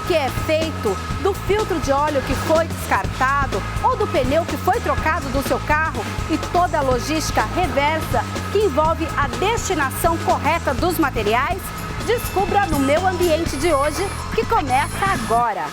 que é feito do filtro de óleo que foi descartado ou do pneu que foi trocado do seu carro e toda a logística reversa que envolve a destinação correta dos materiais? Descubra no Meu Ambiente de hoje, que começa agora.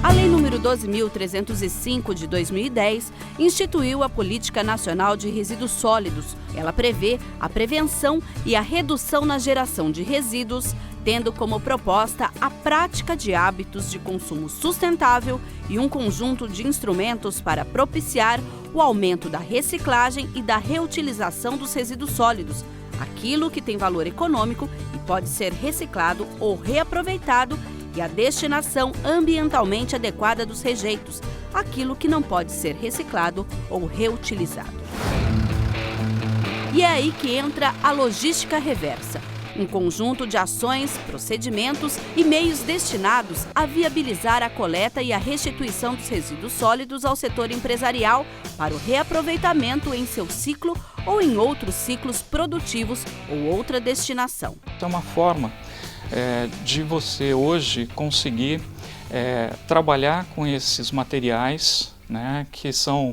A Lei nº 12.305 de 2010 instituiu a Política Nacional de Resíduos Sólidos. Ela prevê a prevenção e a redução na geração de resíduos, tendo como proposta a prática de hábitos de consumo sustentável e um conjunto de instrumentos para propiciar o aumento da reciclagem e da reutilização dos resíduos sólidos, aquilo que tem valor econômico e pode ser reciclado ou reaproveitado, e a destinação ambientalmente adequada dos rejeitos, aquilo que não pode ser reciclado ou reutilizado. E é aí que entra a logística reversa, um conjunto de ações, procedimentos e meios destinados a viabilizar a coleta e a restituição dos resíduos sólidos ao setor empresarial para o reaproveitamento em seu ciclo ou em outros ciclos produtivos ou outra destinação. É uma forma de você hoje conseguir trabalhar com esses materiais, né, que são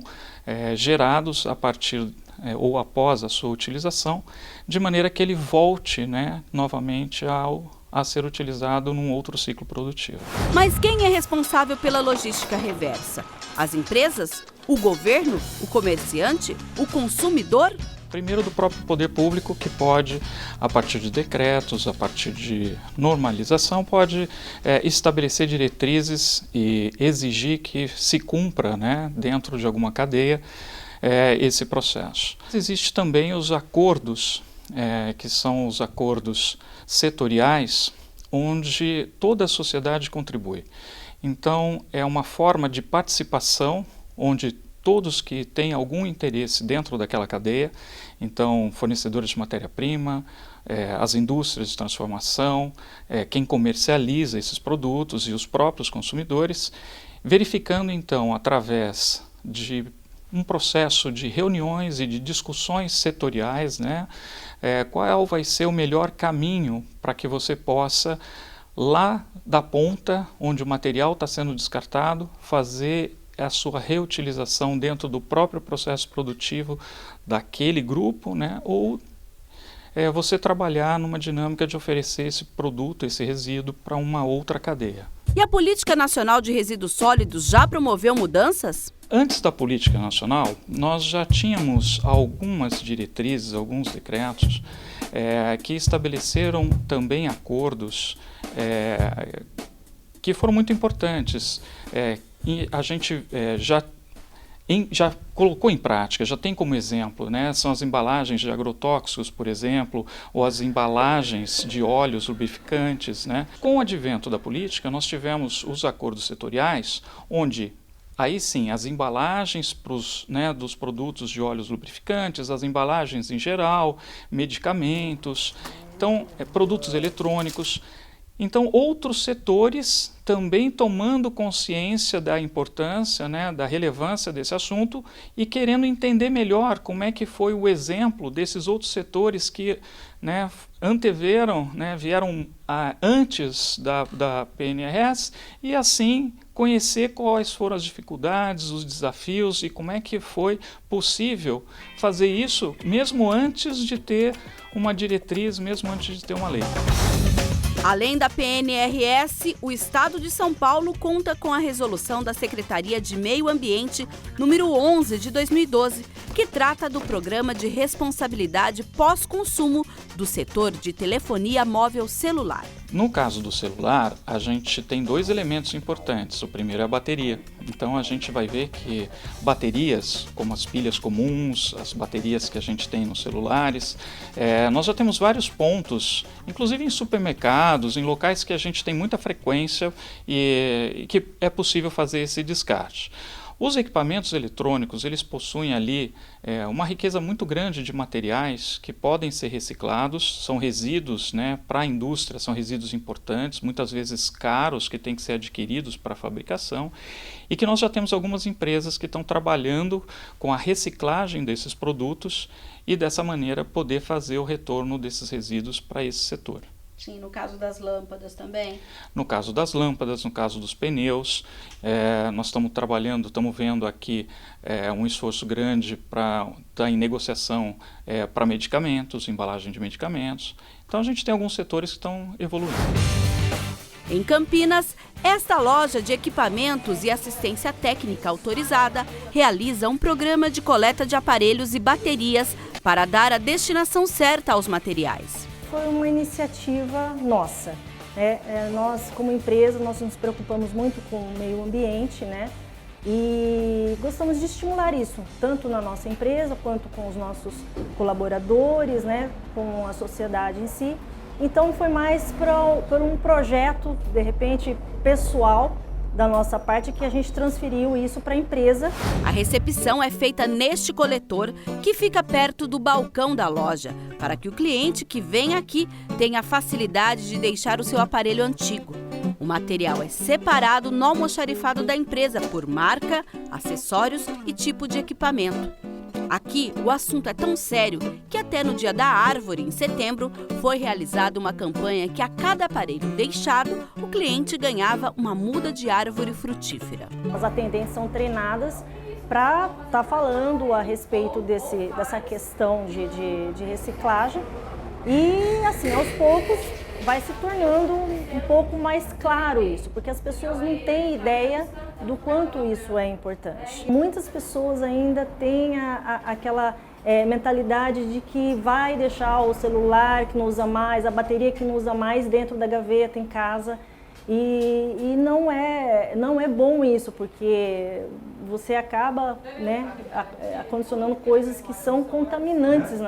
gerados a partir ou após a sua utilização, de maneira que ele volte, né, novamente a ser utilizado num outro ciclo produtivo. Mas quem é responsável pela logística reversa? As empresas? O governo? O comerciante? O consumidor? Primeiro do próprio poder público, que pode, a partir de decretos, a partir de normalização, pode estabelecer diretrizes e exigir que se cumpra, né, dentro de alguma cadeia, esse processo. Existem também os acordos, que são os acordos setoriais, onde toda a sociedade contribui. Então, é uma forma de participação, onde todos que têm algum interesse dentro daquela cadeia, então fornecedores de matéria-prima, as indústrias de transformação, quem comercializa esses produtos e os próprios consumidores, verificando então através de um processo de reuniões e de discussões setoriais, né, qual vai ser o melhor caminho para que você possa, lá da ponta onde o material está sendo descartado, fazer a sua reutilização dentro do próprio processo produtivo daquele grupo, né? Ou você trabalhar numa dinâmica de oferecer esse produto, esse resíduo, para uma outra cadeia. E a Política Nacional de Resíduos Sólidos já promoveu mudanças? Antes da Política Nacional, nós já tínhamos algumas diretrizes, alguns decretos, que estabeleceram também acordos que foram muito importantes. E a gente já colocou em prática, já tem como exemplo, né, são as embalagens de agrotóxicos, por exemplo, ou as embalagens de óleos lubrificantes, né. Com o advento da política, nós tivemos os acordos setoriais, onde aí sim as embalagens né, dos produtos de óleos lubrificantes, as embalagens em geral, medicamentos, então produtos eletrônicos. Então, outros setores também tomando consciência da importância, né, da relevância desse assunto e querendo entender melhor como é que foi o exemplo desses outros setores que, né, anteveram, né, vieram antes da PNRS e assim conhecer quais foram as dificuldades, os desafios e como é que foi possível fazer isso mesmo antes de ter uma diretriz, mesmo antes de ter uma lei. Além da PNRS, o Estado de São Paulo conta com a resolução da Secretaria de Meio Ambiente número 11 de 2012, que trata do Programa de Responsabilidade Pós-Consumo do setor de telefonia móvel celular. No caso do celular, a gente tem dois elementos importantes. O primeiro é a bateria. Então a gente vai ver que baterias, como as pilhas comuns, as baterias que a gente tem nos celulares, nós já temos vários pontos, inclusive em supermercados, em locais que a gente tem muita frequência e que é possível fazer esse descarte. Os equipamentos eletrônicos, eles possuem ali uma riqueza muito grande de materiais que podem ser reciclados, são resíduos, né, para a indústria, são resíduos importantes, muitas vezes caros, que têm que ser adquiridos para a fabricação, e que nós já temos algumas empresas que estão trabalhando com a reciclagem desses produtos e dessa maneira poder fazer o retorno desses resíduos para esse setor. Sim, no caso das lâmpadas também? No caso das lâmpadas, no caso dos pneus, nós estamos trabalhando, estamos vendo aqui um esforço grande para estar em negociação para medicamentos, embalagem de medicamentos. Então a gente tem alguns setores que estão evoluindo. Em Campinas, esta loja de equipamentos e assistência técnica autorizada realiza um programa de coleta de aparelhos e baterias para dar a destinação certa aos materiais. Foi uma iniciativa nossa. Nós, como empresa, nós nos preocupamos muito com o meio ambiente, né? E gostamos de estimular isso, tanto na nossa empresa, quanto com os nossos colaboradores, né? Com a sociedade em si. Então foi mais por um projeto, de repente, pessoal, da nossa parte, que a gente transferiu isso para a empresa. A recepção é feita neste coletor, que fica perto do balcão da loja, para que o cliente que vem aqui tenha facilidade de deixar o seu aparelho antigo. O material é separado no almoxarifado da empresa por marca, acessórios e tipo de equipamento. Aqui, o assunto é tão sério que até no Dia da Árvore, em setembro, foi realizada uma campanha que a cada aparelho deixado, o cliente ganhava uma muda de árvore frutífera. As atendentes são treinadas para estar falando a respeito dessa questão de reciclagem e, assim, aos poucos, vai se tornando um pouco mais claro isso, porque as pessoas não têm ideia do quanto isso é importante. Muitas pessoas ainda têm aquela mentalidade de que vai deixar o celular que não usa mais, a bateria que não usa mais dentro da gaveta em casa, e não é bom isso, porque você acaba, né, acondicionando coisas que são contaminantes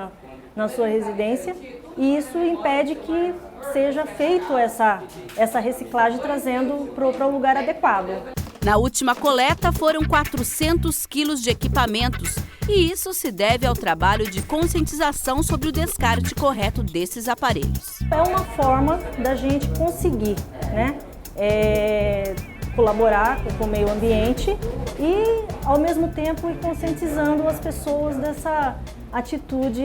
na sua residência, e isso impede que seja feito essa reciclagem, trazendo para o lugar adequado. Na última coleta foram 400 quilos de equipamentos, e isso se deve ao trabalho de conscientização sobre o descarte correto desses aparelhos. É uma forma da gente conseguir, né, colaborar com o meio ambiente e, ao mesmo tempo, ir conscientizando as pessoas dessa atitude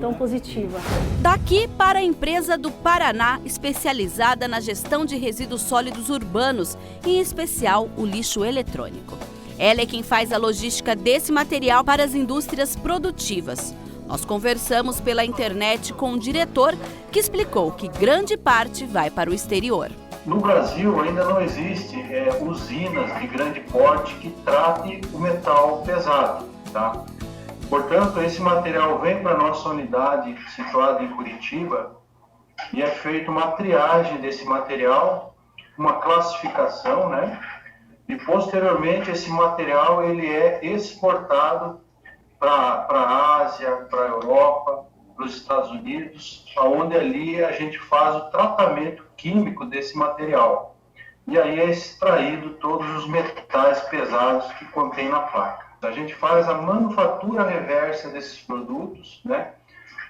tão positiva. Daqui para a empresa do Paraná, especializada na gestão de resíduos sólidos urbanos, em especial o lixo eletrônico. Ela é quem faz a logística desse material para as indústrias produtivas. Nós conversamos pela internet com o diretor, que explicou que grande parte vai para o exterior. No Brasil ainda não existe usinas de grande porte que tratem o metal pesado, tá? Portanto, esse material vem para a nossa unidade situada em Curitiba e é feita uma triagem desse material, uma classificação, né? E posteriormente esse material ele é exportado para a Ásia, para a Europa, para os Estados Unidos, onde ali a gente faz o tratamento químico desse material. E aí é extraído todos os metais pesados que contém na placa. A gente faz a manufatura reversa desses produtos, né?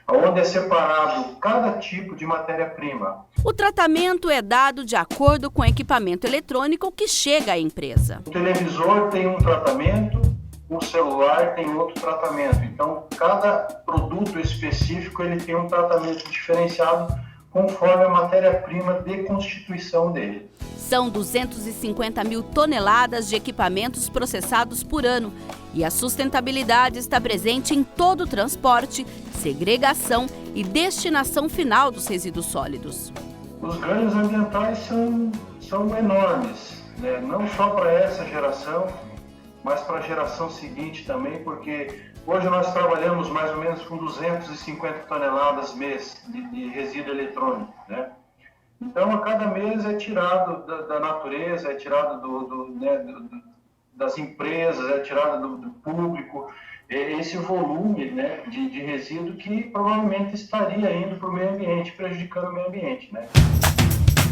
Onde é separado cada tipo de matéria-prima. O tratamento é dado de acordo com o equipamento eletrônico que chega à empresa. O televisor tem um tratamento, o celular tem outro tratamento. Então, cada produto específico ele tem um tratamento diferenciado conforme a matéria-prima de constituição dele. São 250 mil toneladas de equipamentos processados por ano e a sustentabilidade está presente em todo o transporte, segregação e destinação final dos resíduos sólidos. Os ganhos ambientais são enormes, né? Não só para essa geração, mas para a geração seguinte também, porque hoje nós trabalhamos mais ou menos com 250 toneladas mês de resíduo eletrônico, né? Então, a cada mês é tirado da natureza, é tirado das empresas, é tirado do público, esse volume, né, de resíduo que provavelmente estaria indo para o meio ambiente, prejudicando o meio ambiente, né?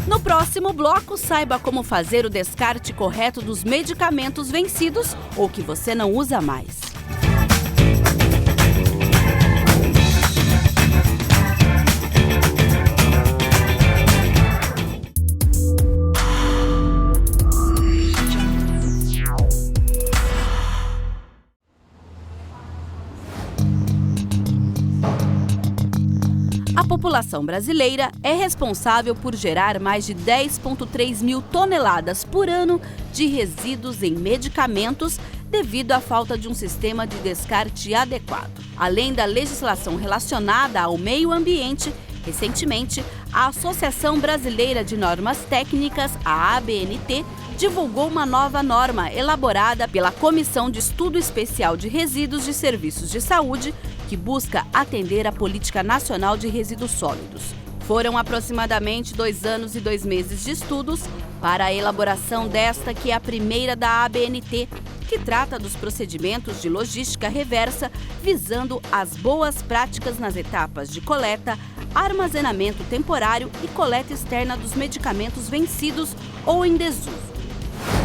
No próximo bloco, saiba como fazer o descarte correto dos medicamentos vencidos ou que você não usa mais. A população brasileira é responsável por gerar mais de 10,3 mil toneladas por ano de resíduos em medicamentos devido à falta de um sistema de descarte adequado. Além da legislação relacionada ao meio ambiente, recentemente, a Associação Brasileira de Normas Técnicas, a ABNT, divulgou uma nova norma elaborada pela Comissão de Estudo Especial de Resíduos de Serviços de Saúde, que busca atender a Política Nacional de Resíduos Sólidos. Foram aproximadamente 2 anos e 2 meses de estudos para a elaboração desta, que é a primeira da ABNT, que trata dos procedimentos de logística reversa visando as boas práticas nas etapas de coleta, armazenamento temporário e coleta externa dos medicamentos vencidos ou em desuso.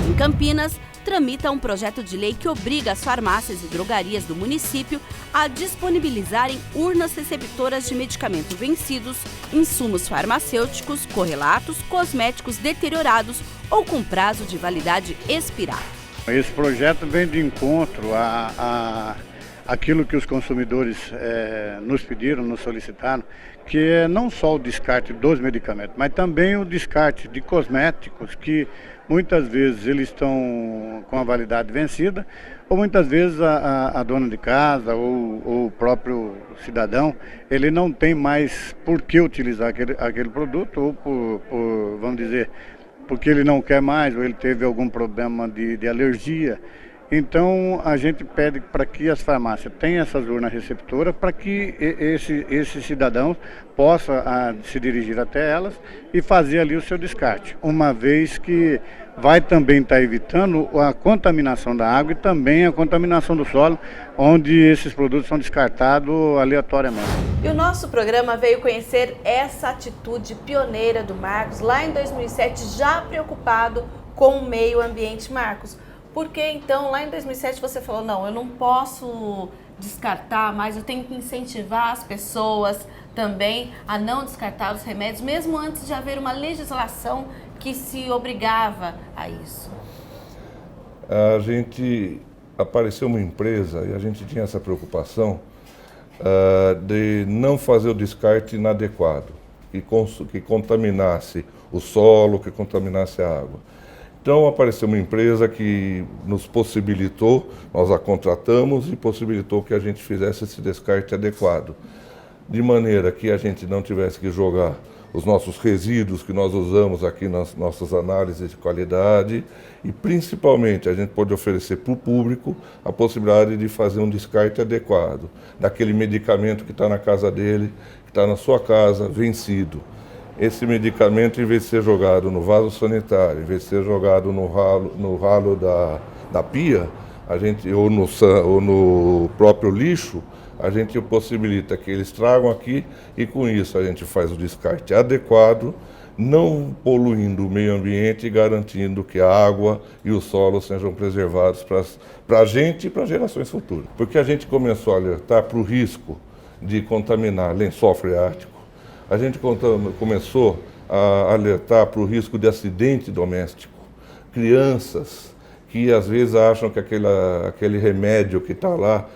Em Campinas, tramita um projeto de lei que obriga as farmácias e drogarias do município a disponibilizarem urnas receptoras de medicamentos vencidos, insumos farmacêuticos, correlatos, cosméticos deteriorados ou com prazo de validade expirado. Esse projeto vem de encontro àquilo que os consumidores nos pediram, nos solicitaram, que é não só o descarte dos medicamentos, mas também o descarte de cosméticos que muitas vezes eles estão com a validade vencida, ou muitas vezes a dona de casa ou o próprio cidadão, ele não tem mais por que utilizar aquele produto, ou por, vamos dizer, porque ele não quer mais, ou ele teve algum problema de alergia. Então a gente pede para que as farmácias tenham essas urnas receptoras para que esse cidadão possa se dirigir até elas e fazer ali o seu descarte, uma vez que vai também estar evitando a contaminação da água e também a contaminação do solo, onde esses produtos são descartados aleatoriamente. E o nosso programa veio conhecer essa atitude pioneira do Marcos lá em 2007, já preocupado com o meio ambiente. Marcos, por que então lá em 2007 você falou, não, eu não posso descartar, mas eu tenho que incentivar as pessoas também a não descartar os remédios, mesmo antes de haver uma legislação que se obrigava a isso? A gente apareceu uma empresa e a gente tinha essa preocupação de não fazer o descarte inadequado, que contaminasse o solo, que contaminasse a água. Então apareceu uma empresa que nos possibilitou, nós a contratamos e possibilitou que a gente fizesse esse descarte adequado, de maneira que a gente não tivesse que jogar os nossos resíduos que nós usamos aqui nas nossas análises de qualidade e principalmente a gente pode oferecer para o público a possibilidade de fazer um descarte adequado daquele medicamento que está na casa dele, que está na sua casa, vencido. Esse medicamento, em vez de ser jogado no vaso sanitário, em vez de ser jogado no ralo da pia, ou no próprio lixo, a gente possibilita que eles tragam aqui e com isso a gente faz o descarte adequado, não poluindo o meio ambiente e garantindo que a água e o solo sejam preservados para a gente e para gerações futuras. Porque a gente começou a alertar para o risco de contaminar lençol freático, a gente começou a alertar para o risco de acidente doméstico, crianças que às vezes acham que aquele remédio que está lá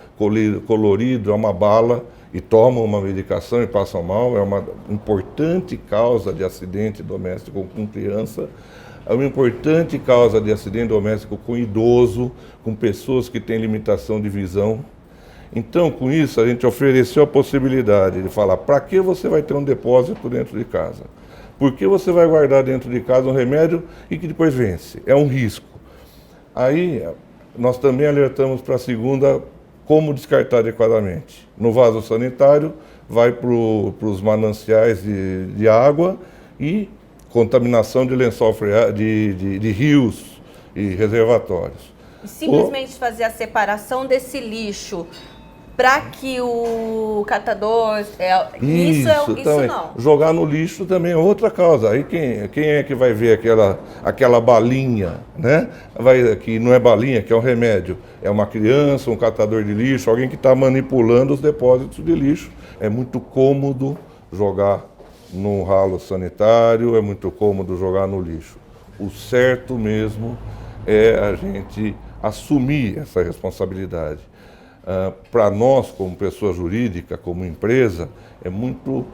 colorido é uma bala e tomam uma medicação e passam mal, é uma importante causa de acidente doméstico com criança, é uma importante causa de acidente doméstico com idoso, com pessoas que têm limitação de visão. Então, com isso, a gente ofereceu a possibilidade de falar para que você vai ter um depósito dentro de casa? Por que você vai guardar dentro de casa um remédio e que depois vence? É um risco. Aí, nós também alertamos para a segunda, como descartar adequadamente. No vaso sanitário, vai para os mananciais de água e contaminação de lençol freático, de rios e reservatórios. E simplesmente fazer a separação desse lixo para que o catador... Isso não. Jogar no lixo também é outra causa. Aí quem é que vai ver aquela balinha, né? Que não é balinha, que é um remédio. É uma criança, um catador de lixo, alguém que está manipulando os depósitos de lixo. É muito cômodo jogar no ralo sanitário, é muito cômodo jogar no lixo. O certo mesmo é a gente assumir essa responsabilidade. Para nós, como pessoa jurídica, como empresa, é muito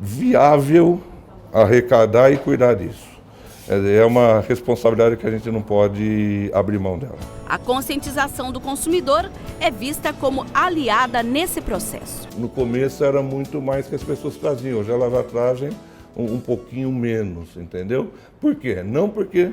viável arrecadar e cuidar disso. É uma responsabilidade que a gente não pode abrir mão dela. A conscientização do consumidor é vista como aliada nesse processo. No começo era muito mais que as pessoas traziam, hoje elas já trazem um pouquinho menos, entendeu? Por quê? Não porque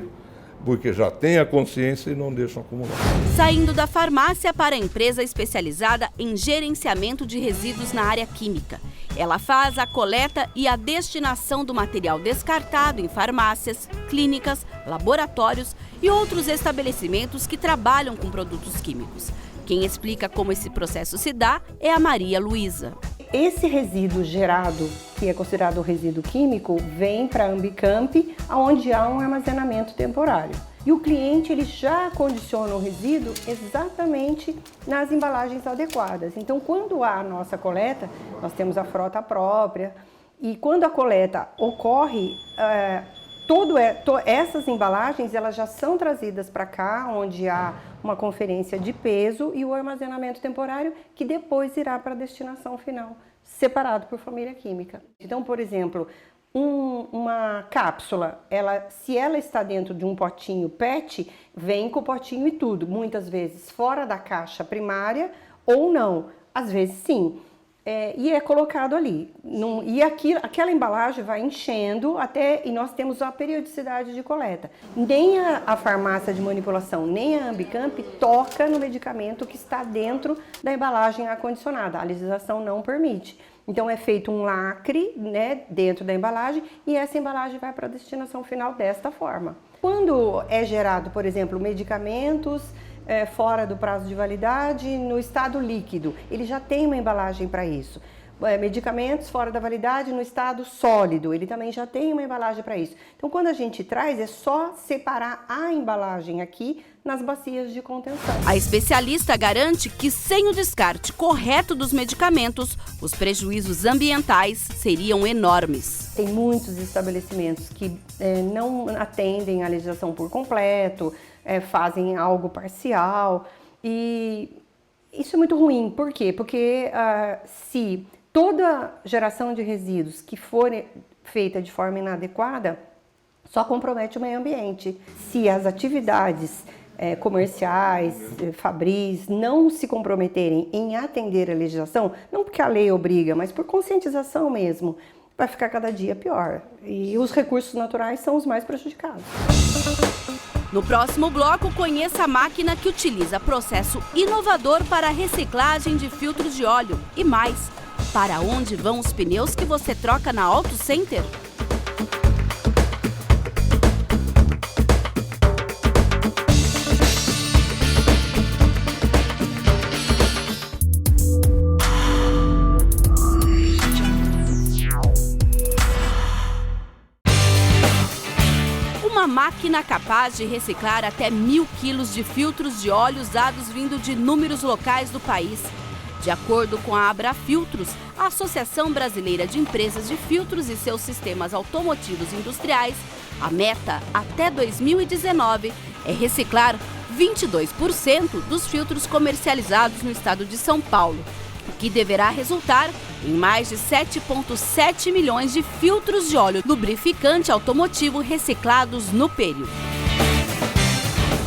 já tem a consciência e não deixam acumular. Saindo da farmácia para a empresa especializada em gerenciamento de resíduos na área química. Ela faz a coleta e a destinação do material descartado em farmácias, clínicas, laboratórios e outros estabelecimentos que trabalham com produtos químicos. Quem explica como esse processo se dá é a Maria Luísa. Esse resíduo gerado, que é considerado resíduo químico, vem para a Ambicamp, onde há um armazenamento temporário. E o cliente ele já condiciona o resíduo exatamente nas embalagens adequadas. Então, quando há a nossa coleta, nós temos a frota própria, e quando a coleta ocorre, essas embalagens elas já são trazidas para cá, onde há uma conferência de peso e o armazenamento temporário, que depois irá para a destinação final, separado por família química. Então, por exemplo, uma cápsula, se ela está dentro de um potinho PET, vem com o potinho e tudo, muitas vezes fora da caixa primária ou não, às vezes sim. E é colocado ali. E aquela embalagem vai enchendo e nós temos a periodicidade de coleta. Nem a farmácia de manipulação, nem a Ambicamp toca no medicamento que está dentro da embalagem acondicionada. A legislação não permite. Então é feito um lacre, né, dentro da embalagem e essa embalagem vai para a destinação final desta forma. Quando é gerado, por exemplo, medicamentos fora do prazo de validade, no estado líquido, ele já tem uma embalagem para isso. Medicamentos fora da validade no estado sólido, ele também já tem uma embalagem para isso. Então, quando a gente traz, é só separar a embalagem aqui nas bacias de contenção. A especialista garante que, sem o descarte correto dos medicamentos, os prejuízos ambientais seriam enormes. Tem muitos estabelecimentos que não atendem a legislação por completo, fazem algo parcial, e isso é muito ruim. Por quê? Porque se toda geração de resíduos que for feita de forma inadequada, só compromete o meio ambiente. Se as atividades comerciais, fabris, não se comprometerem em atender a legislação, não porque a lei obriga, mas por conscientização mesmo, vai ficar cada dia pior. E os recursos naturais são os mais prejudicados. No próximo bloco, conheça a máquina que utiliza processo inovador para a reciclagem de filtros de óleo. E mais, para onde vão os pneus que você troca na Auto Center? Uma máquina capaz de reciclar até 1.000 quilos de filtros de óleo usados vindo de inúmeros locais do país. De acordo com a Abrafiltros, a Associação Brasileira de Empresas de Filtros e seus sistemas automotivos industriais, a meta até 2019 é reciclar 22% dos filtros comercializados no estado de São Paulo, o que deverá resultar em mais de 7,7 milhões de filtros de óleo lubrificante automotivo reciclados no período.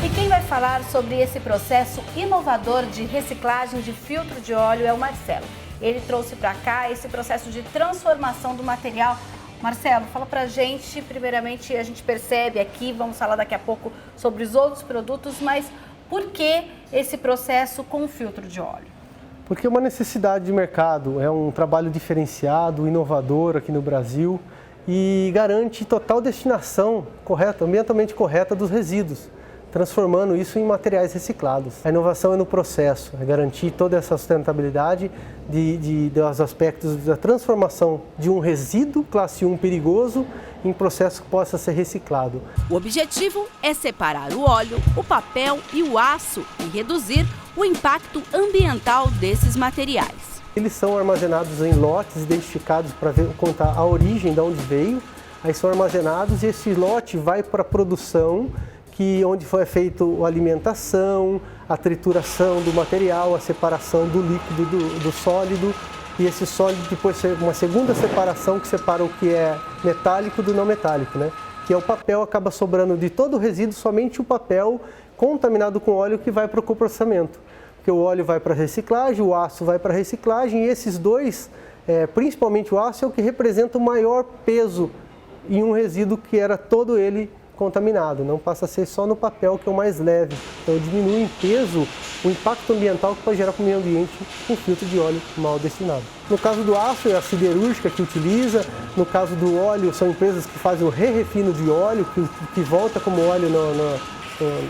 E quem vai falar sobre esse processo inovador de reciclagem de filtro de óleo é o Marcelo. Ele trouxe para cá esse processo de transformação do material. Marcelo, fala pra gente, primeiramente a gente percebe aqui, vamos falar daqui a pouco sobre os outros produtos, mas por que esse processo com filtro de óleo? Porque é uma necessidade de mercado, é um trabalho diferenciado, inovador aqui no Brasil e garante total destinação correta, ambientalmente correta dos resíduos. transformando isso em materiais reciclados. A inovação é no processo, é garantir toda essa sustentabilidade dos aspectos da transformação de um resíduo classe 1 perigoso em processo que possa ser reciclado. O objetivo é separar o óleo, o papel e o aço e reduzir o impacto ambiental desses materiais. Eles são armazenados em lotes identificados para contar a origem de onde veio, aí são armazenados e esse lote vai para a produção, onde foi feita a alimentação, a trituração do material, a separação do líquido do sólido, e esse sólido depois uma segunda separação que separa o que é metálico do não metálico, né? Que é o papel, acaba sobrando de todo o resíduo somente o papel contaminado com óleo que vai para o coprocessamento. Porque o óleo vai para a reciclagem, o aço vai para a reciclagem, e esses dois, principalmente o aço, é o que representa o maior peso em um resíduo que era todo ele contaminado, não passa a ser só no papel, que é o mais leve. Então diminui em peso o impacto ambiental que pode gerar para o meio ambiente um filtro de óleo mal destinado. No caso do aço, é a siderúrgica que utiliza. No caso do óleo, são empresas que fazem o re-refino de óleo, que volta como óleo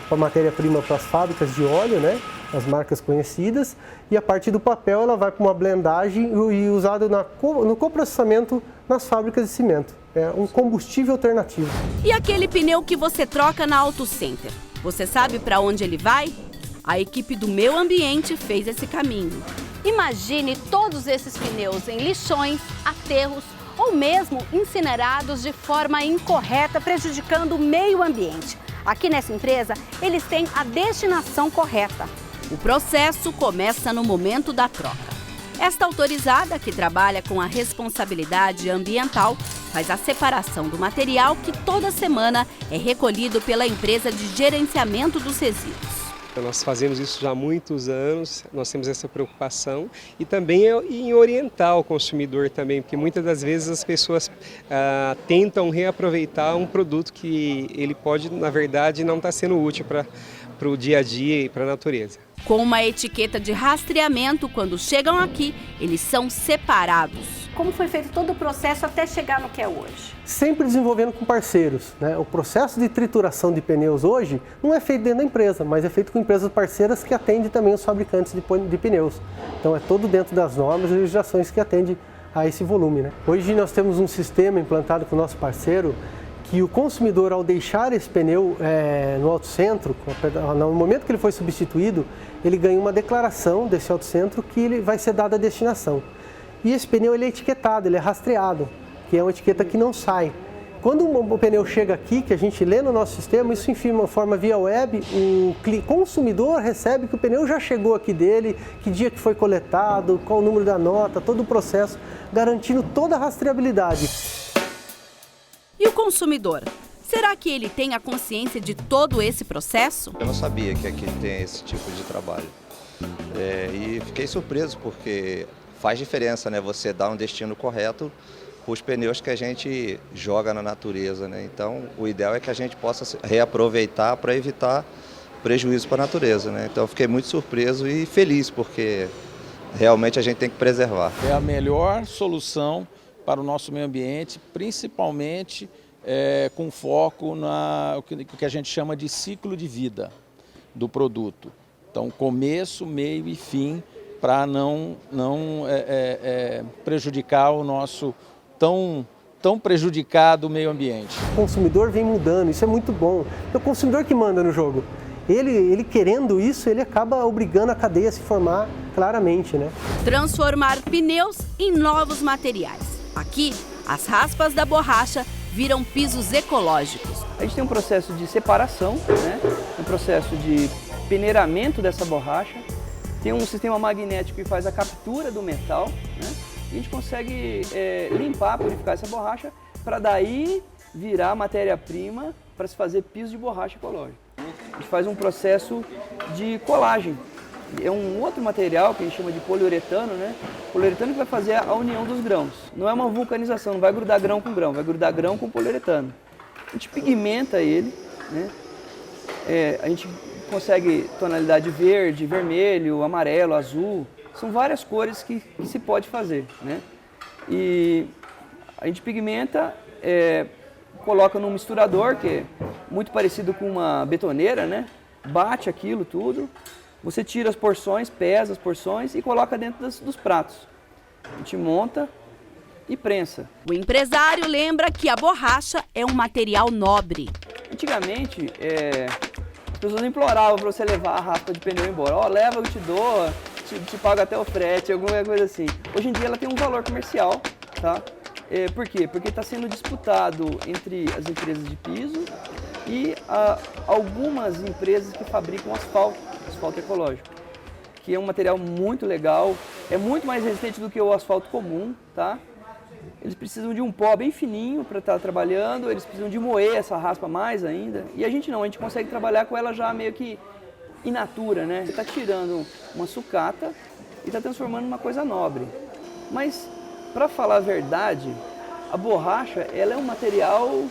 para a matéria-prima para as fábricas de óleo, né? As marcas conhecidas. E a parte do papel, ela vai para uma blendagem e usada no coprocessamento nas fábricas de cimento. É um combustível alternativo. E aquele pneu que você troca na Auto Center? Você sabe para onde ele vai? A equipe do Meio Ambiente fez esse caminho. Imagine todos esses pneus em lixões, aterros ou mesmo incinerados de forma incorreta, prejudicando o meio ambiente. Aqui nessa empresa, eles têm a destinação correta. O processo começa no momento da troca. Esta autorizada, que trabalha com a responsabilidade ambiental, faz a separação do material que toda semana é recolhido pela empresa de gerenciamento dos resíduos. Nós fazemos isso já há muitos anos, nós temos essa preocupação e também em orientar o consumidor também, porque muitas das vezes as pessoas tentam reaproveitar um produto que ele pode, na verdade, não estar sendo útil para o dia a dia e para a natureza. Com uma etiqueta de rastreamento, quando chegam aqui, eles são separados. Como foi feito todo o processo até chegar no que é hoje? Sempre desenvolvendo com parceiros, né? O processo de trituração de pneus hoje não é feito dentro da empresa, mas é feito com empresas parceiras que atendem também os fabricantes de pneus. Então é todo dentro das normas e legislações que atende a esse volume, né? Hoje nós temos um sistema implantado com o nosso parceiro que o consumidor, ao deixar esse pneu no autocentro, no momento que ele foi substituído, ele ganha uma declaração desse autocentro que ele vai ser dada a destinação. E esse pneu ele é etiquetado, ele é rastreado, que é uma etiqueta que não sai. Quando o pneu chega aqui, que a gente lê no nosso sistema, isso em uma forma via web, o consumidor recebe que o pneu já chegou aqui dele, que dia que foi coletado, qual o número da nota, todo o processo, garantindo toda a rastreabilidade. E o consumidor? Será que ele tem a consciência de todo esse processo? Eu não sabia que aqui tem esse tipo de trabalho. E fiquei surpreso porque faz diferença, né? Você dar um destino correto para os pneus que a gente joga na natureza, né? Então, o ideal é que a gente possa reaproveitar para evitar prejuízo para a natureza, né? Então, eu fiquei muito surpreso e feliz porque realmente a gente tem que preservar. É a melhor solução para o nosso meio ambiente, principalmente com foco no que a gente chama de ciclo de vida do produto. Então, começo, meio e fim, para não prejudicar o nosso tão prejudicado meio ambiente. O consumidor vem mudando, isso é muito bom. É o consumidor que manda no jogo. Ele querendo isso, ele acaba obrigando a cadeia a se formar claramente, né? Transformar pneus em novos materiais. Aqui, as raspas da borracha viram pisos ecológicos. A gente tem um processo de separação, né? Um processo de peneiramento dessa borracha. Tem um sistema magnético que faz a captura do metal, né? E a gente consegue limpar, purificar essa borracha para daí virar matéria-prima para se fazer piso de borracha ecológico. A gente faz um processo de colagem. É um outro material que a gente chama de poliuretano, né? Poliuretano que vai fazer a união dos grãos. Não é uma vulcanização, não vai grudar grão com grão, vai grudar grão com poliuretano. A gente pigmenta ele, né? A gente consegue tonalidade verde, vermelho, amarelo, azul. São várias cores que se pode fazer, né? E a gente pigmenta, coloca num misturador, que muito parecido com uma betoneira, né? Bate aquilo tudo, você tira as porções, pesa as porções e coloca dentro dos pratos. A gente monta e prensa. O empresário lembra que a borracha é um material nobre. Antigamente, as pessoas imploravam para você levar a raspa de pneu embora. Ó, leva, eu te dou, te pago até o frete, alguma coisa assim. Hoje em dia ela tem um valor comercial, tá? Por quê? Porque está sendo disputado entre as empresas de piso e algumas empresas que fabricam asfalto ecológico, que é um material muito legal, é muito mais resistente do que o asfalto comum, tá? Eles precisam de um pó bem fininho para estar trabalhando, eles precisam de moer essa raspa mais ainda, e a gente não, a gente consegue trabalhar com ela já meio que in natura, né? Você está tirando uma sucata e está transformando numa coisa nobre. Mas, para falar a verdade, a borracha, ela é um material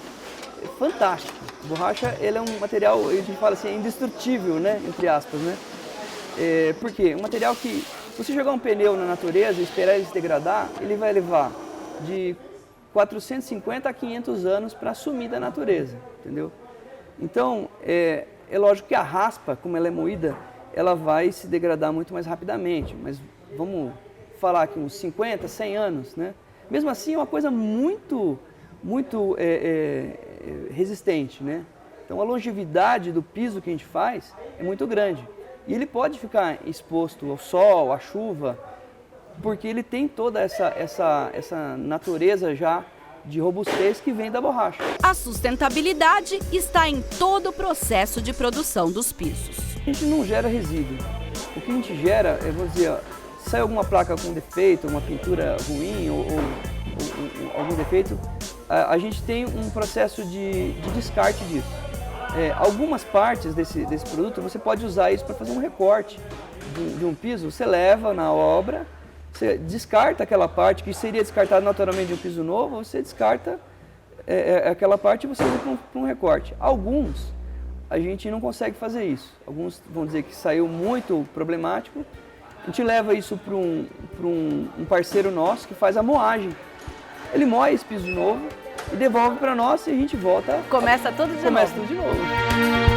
fantástico. A borracha, ela é um material, a gente fala assim, indestrutível, né? Entre aspas, né? Por quê? Um material que, se você jogar um pneu na natureza e esperar ele se degradar, ele vai levar de 450 a 500 anos para sumir da natureza, entendeu? Então, é lógico que a raspa, como ela é moída, ela vai se degradar muito mais rapidamente, mas vamos falar que uns 50, 100 anos, né? Mesmo assim, é uma coisa muito resistente, né? Então, a longevidade do piso que a gente faz é muito grande. E ele pode ficar exposto ao sol, à chuva, porque ele tem toda essa natureza já de robustez que vem da borracha. A sustentabilidade está em todo o processo de produção dos pisos. A gente não gera resíduo. O que a gente gera, eu vou dizer, se sai alguma placa com defeito, uma pintura ruim ou algum defeito, a gente tem um processo de descarte disso. Algumas partes desse produto, você pode usar isso para fazer um recorte de um piso, você leva na obra, você descarta aquela parte que seria descartada naturalmente de um piso novo, você descarta aquela parte e você usa para um recorte. Alguns, a gente não consegue fazer isso. Alguns vão dizer que saiu muito problemático. A gente leva isso para um parceiro nosso que faz a moagem. Ele moe esse piso de novo e devolve para nós e a gente volta. Começa tudo de novo. Começa tudo de novo.